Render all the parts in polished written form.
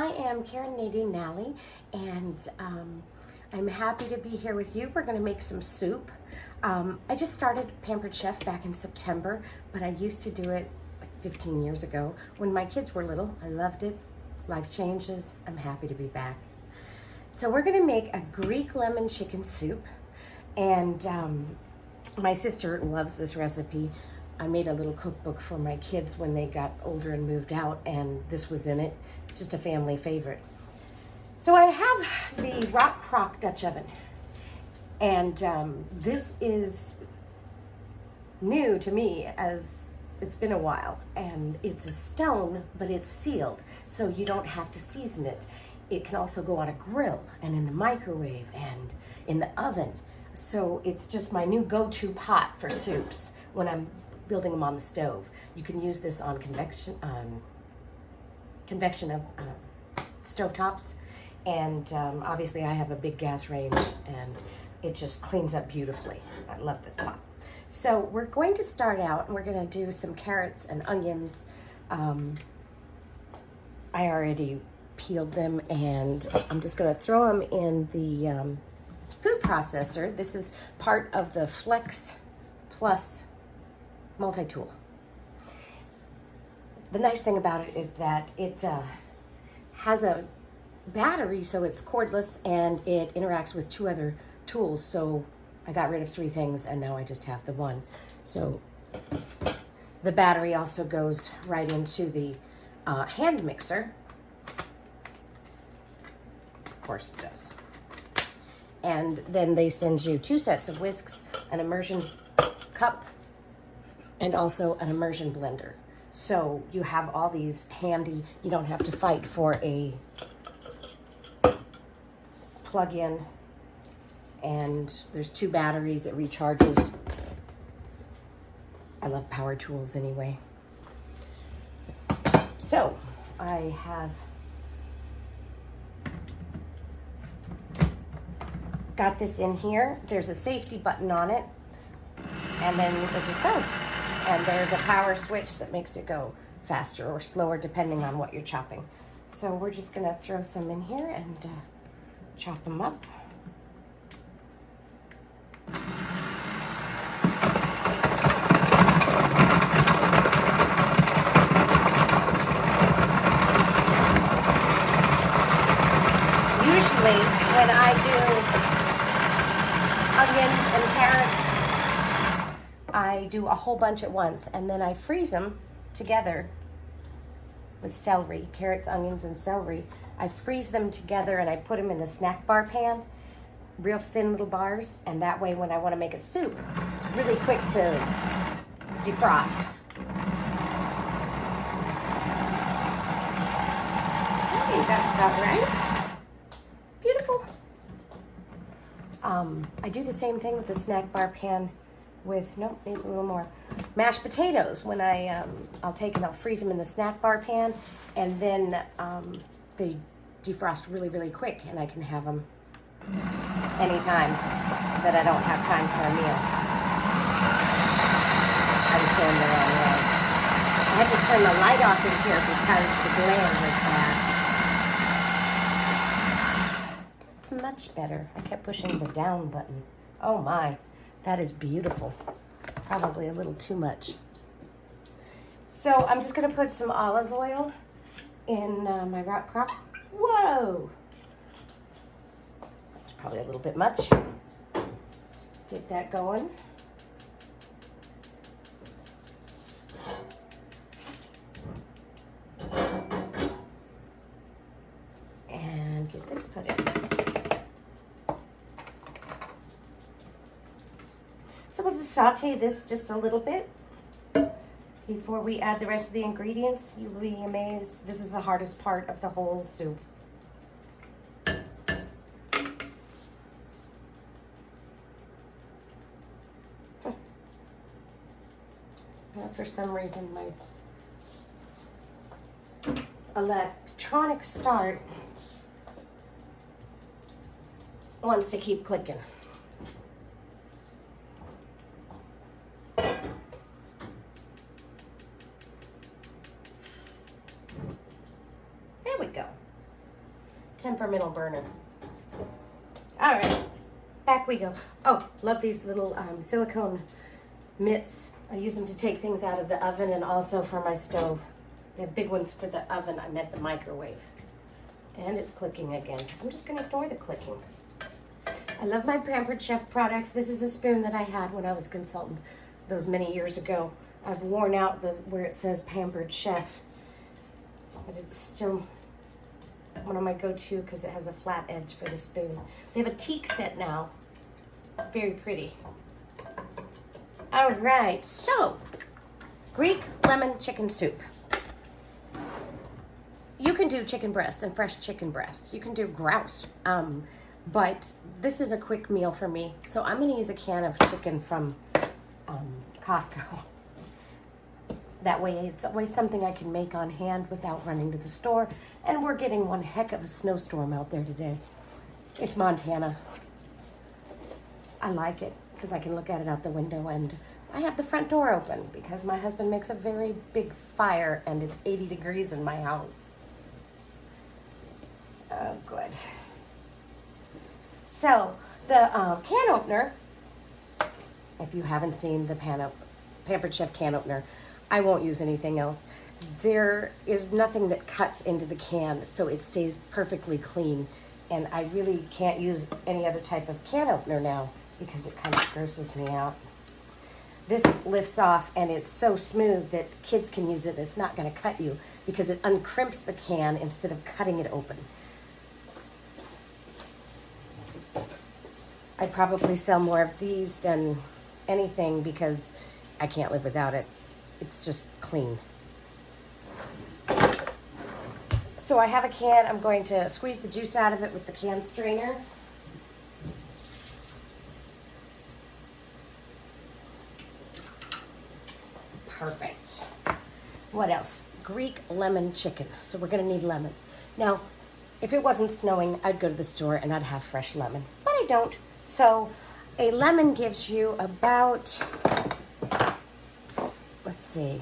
I am Karen Nadine Nally, and I'm happy to be here with you. We're going to make some soup. I just started Pampered Chef back in September, but I used to do it like 15 years ago when my kids were little. I loved it. Life changes. I'm happy to be back. So we're going to make a Greek lemon chicken soup, and my sister loves this recipe. I made a little cookbook for my kids when they got older and moved out, and this was in it. It's just a family favorite. So I have the rock crock Dutch oven, and this is new to me as it's been a while, and it's a stone, but it's sealed, so you don't have to season it. It can also go on a grill and in the microwave and in the oven. So it's just my new go-to pot for soups when I'm building them on the stove. You can use this on convection of stovetops, and obviously I have a big gas range, and it just cleans up beautifully. I love this pot. So we're going to start out, and we're going to do some carrots and onions. I already peeled them, and I'm just going to throw them in the food processor. This is part of the Flex Plus multi-tool. The nice thing about it is that it has a battery, so it's cordless, and it interacts with two other tools. So I got rid of 3 things, and now I just have the one. So the battery also goes right into the hand mixer. Of course it does. And then they send you 2 sets of whisks, an immersion cup, and also an immersion blender. So you have all these handy. You don't have to fight for a plug-in, and there's 2 batteries. It recharges. I love power tools anyway. So I have got this in here. There's a safety button on it, and then it just goes. And there's a power switch that makes it go faster or slower depending on what you're chopping. So we're just gonna throw some in here and chop them up. Usually when I do onions and carrots, I do a whole bunch at once, and then I freeze them together with celery, carrots, onions, and celery. I freeze them together and I put them in the snack bar pan, real thin little bars, and that way when I want to make a soup, it's really quick to defrost. I think that's about right. Beautiful. I do the same thing with the snack bar pan with, nope, needs a little more, mashed potatoes. When I'll take and I'll freeze them in the snack bar pan, and then they defrost really, really quick, and I can have them anytime that I don't have time for a meal. I was going the wrong way. I had to turn the light off in here because the glare was bad. It's much better. I kept pushing the down button. Oh my. That is beautiful. Probably a little too much. So I'm just gonna put some olive oil in my rock crock. Whoa! It's probably a little bit much. Get that going. And get this put in. So we'll just saute this just a little bit before we add the rest of the ingredients. You will be amazed. This is the hardest part of the whole soup. For some reason, my electronic start wants to keep clicking. There we go. temperamental burner. All right, back we go. Oh, love these little silicone mitts. I use them to take things out of the oven and also for my stove. They have big ones for the oven. I meant the microwave. And it's clicking again. I'm just gonna ignore the clicking. I love my Pampered Chef products. This is a spoon that I had when I was a consultant those many years ago. I've worn out where it says Pampered Chef, but it's still one of my go-to because it has a flat edge for the spoon. They have a teak set now. Very pretty. All right, so Greek lemon chicken soup. You can do chicken breasts and fresh chicken breasts. You can do grouse, but this is a quick meal for me. So I'm gonna use a can of chicken from Costco. That way it's always something I can make on hand without running to the store. And we're getting one heck of a snowstorm out there today. It's Montana. I like it because I can look at it out the window, and I have the front door open because my husband makes a very big fire and it's 80 degrees in my house. Oh, good. So the can opener, if you haven't seen the Pampered Chef can opener, I won't use anything else. There is nothing that cuts into the can, so it stays perfectly clean. And I really can't use any other type of can opener now because it kind of grosses me out. This lifts off and it's so smooth that kids can use it. It's not going to cut you because it uncrimps the can instead of cutting it open. I'd probably sell more of these than anything because I can't live without it. It's just clean. So I have a can. I'm going to squeeze the juice out of it with the can strainer. Perfect. What else? Greek lemon chicken. So we're going to need lemon. Now, if it wasn't snowing, I'd go to the store and I'd have fresh lemon. But I don't. So a lemon gives you about, let's see,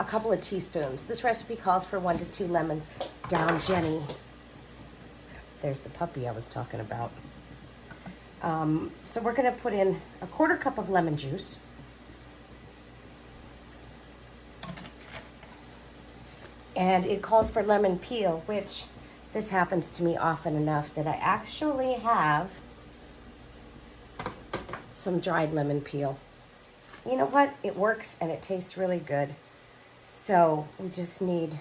a couple of teaspoons. This recipe calls for 1 to 2 lemons. Down, Jenny. There's the puppy I was talking about. So we're going to put in a 1/4 cup of lemon juice. And it calls for lemon peel, which this happens to me often enough that I actually have some dried lemon peel. You know what? It works and it tastes really good. So we just need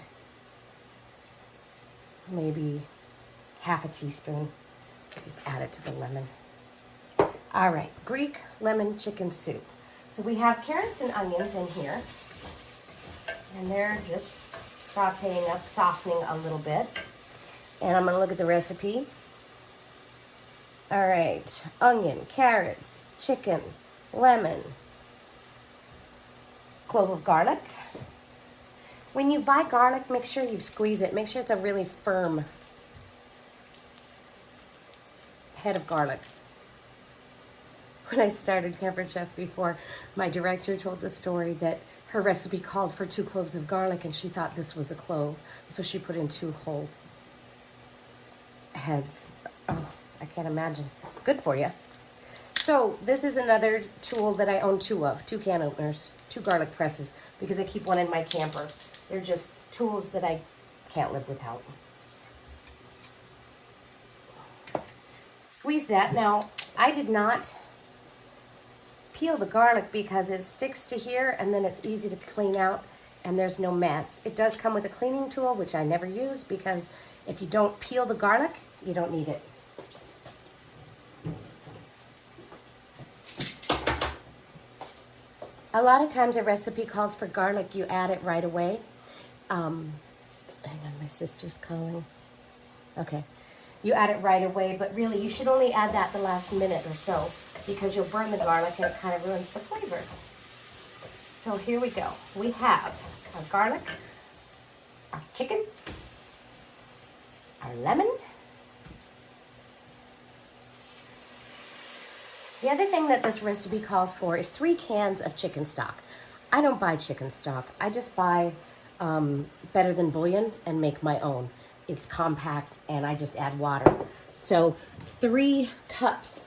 maybe half a teaspoon. Just add it to the lemon. All right, Greek lemon chicken soup. So we have carrots and onions in here. And they're just sauteing up, softening a little bit. And I'm gonna look at the recipe. All right, onion, carrots, chicken, lemon, clove of garlic. When you buy garlic, make sure you squeeze it. Make sure it's a really firm head of garlic. When I started Pampered Chef before, my director told the story that her recipe called for 2 cloves of garlic and she thought this was a clove. So she put in 2 whole heads. Oh, I can't imagine. Good for you. So this is another tool that I own 2 of. 2 can openers, 2 garlic presses, because I keep one in my camper. They're just tools that I can't live without. Squeeze that. Now, I did not peel the garlic because it sticks to here and then it's easy to clean out and there's no mess. It does come with a cleaning tool, which I never use because if you don't peel the garlic, you don't need it. A lot of times a recipe calls for garlic, you add it right away. Hang on, my sister's calling. Okay. You add it right away, but really you should only add that the last minute or so because you'll burn the garlic and it kind of ruins the flavor. So here we go. We have our garlic, our chicken, our lemon. The other thing that this recipe calls for is 3 cans of chicken stock. I don't buy chicken stock. I just buy Better Than Bouillon and make my own. it's compact, and I just add water. So 3 cans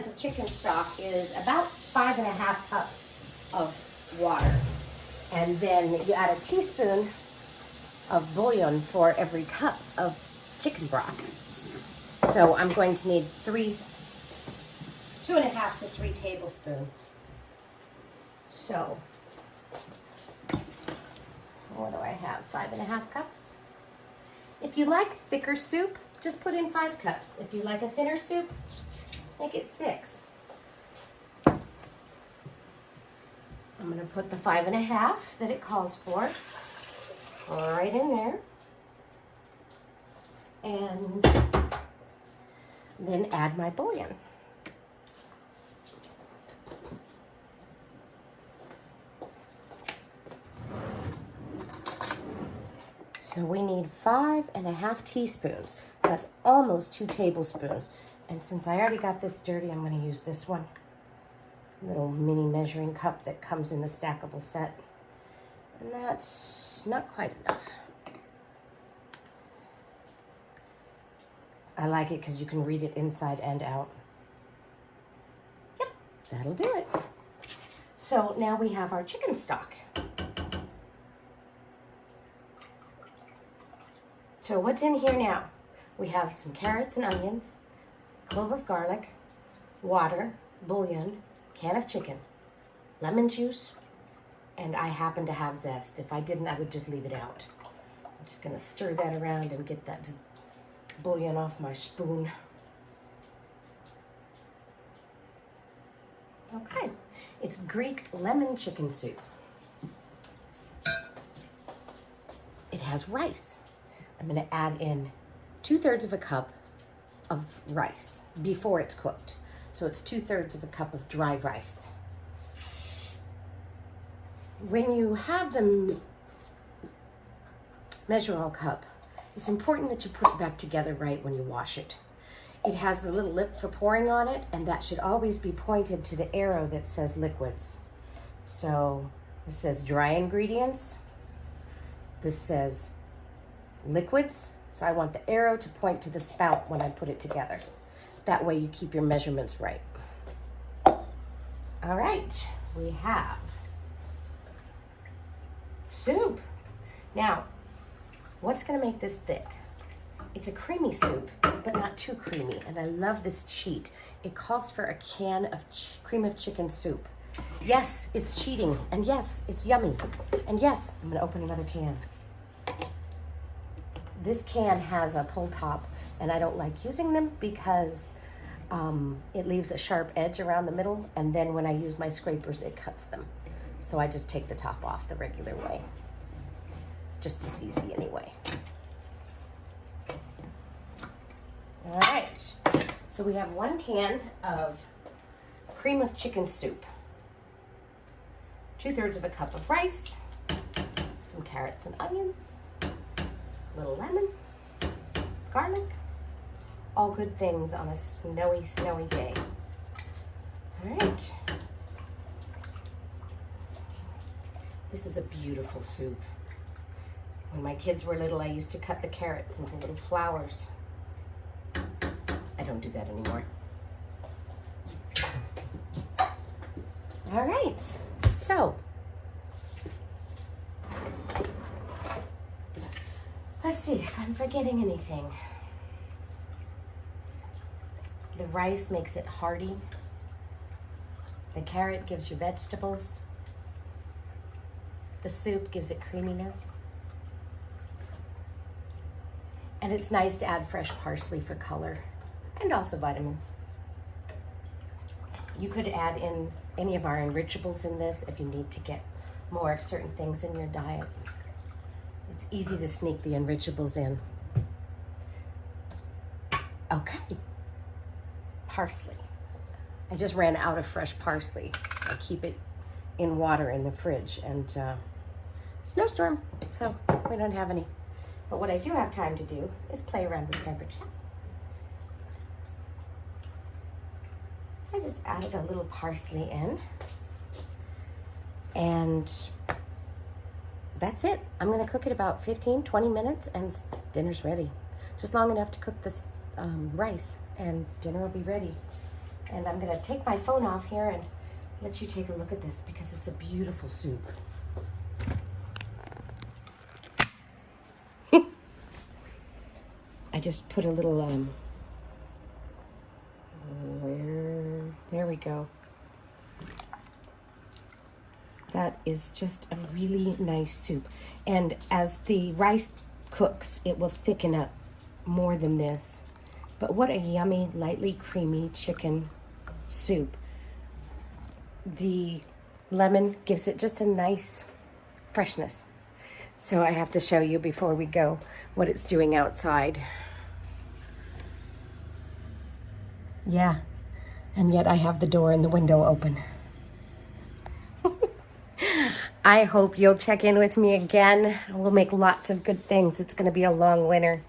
of chicken stock is about 5.5 cups of water. And then you add a teaspoon of bouillon for every cup of chicken broth. So I'm going to need 2.5 to 3 tablespoons. So, what do I have? 5.5 cups. If you like thicker soup, just put in 5 cups. If you like a thinner soup, make it 6. I'm going to put the 5.5 that it calls for right in there. And then add my bouillon. So we need 5.5 teaspoons. That's almost 2 tablespoons. And since I already got this dirty, I'm going to use this one. Little mini measuring cup that comes in the stackable set. And that's not quite enough. I like it because you can read it inside and out. Yep, that'll do it. So now we have our chicken stock. So what's in here now? We have some carrots and onions, clove of garlic, water, bouillon, can of chicken, lemon juice, and I happen to have zest. If I didn't, I would just leave it out. I'm just gonna stir that around and get that bouillon off my spoon. Okay, it's Greek lemon chicken soup. It has rice. I'm going to add in 2/3 of a cup of rice before it's cooked. So it's 2/3 of a cup of dry rice. When you have the measure-all cup, it's important that you put it back together right when you wash it. It has the little lip for pouring on it, and that should always be pointed to the arrow that says liquids. So this says dry ingredients. This says liquids. So I want the arrow to point to the spout when I put it together. That way you keep your measurements right. All right, we have soup. Now, what's gonna make this thick? It's a creamy soup, but not too creamy. And I love this cheat. It calls for a can of cream of chicken soup. Yes, it's cheating. And yes, it's yummy. And yes, I'm gonna open another can. This can has a pull top, and I don't like using them because it leaves a sharp edge around the middle, and then when I use my scrapers, it cuts them. So I just take the top off the regular way. It's just as easy anyway. All right, so we have 1 can of cream of chicken soup, 2/3 of a cup of rice, some carrots and onions, little lemon, garlic, all good things on a snowy, snowy day. All right. This is a beautiful soup. When my kids were little, I used to cut the carrots into little flowers. I don't do that anymore. All right, so let's see if I'm forgetting anything. The rice makes it hearty. The carrot gives you vegetables. The soup gives it creaminess. And it's nice to add fresh parsley for color and also vitamins. You could add in any of our enrichables in this if you need to get more of certain things in your diet. It's easy to sneak the enrichables in. Okay, parsley. I just ran out of fresh parsley. I keep it in water in the fridge, and snowstorm, so we don't have any. But what I do have time to do is play around with Pampered Chef. So I just added a little parsley in, and that's it. I'm gonna cook it about 15, 20 minutes and dinner's ready. Just long enough to cook this rice and dinner will be ready. And I'm gonna take my phone off here and let you take a look at this because it's a beautiful soup. I just put a little, there we go. That is just a really nice soup. And as the rice cooks, it will thicken up more than this. But what a yummy, lightly creamy chicken soup. The lemon gives it just a nice freshness. So I have to show you before we go what it's doing outside. Yeah, and yet I have the door and the window open. I hope you'll check in with me again. We'll make lots of good things. It's going to be a long winter.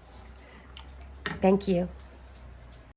Thank you.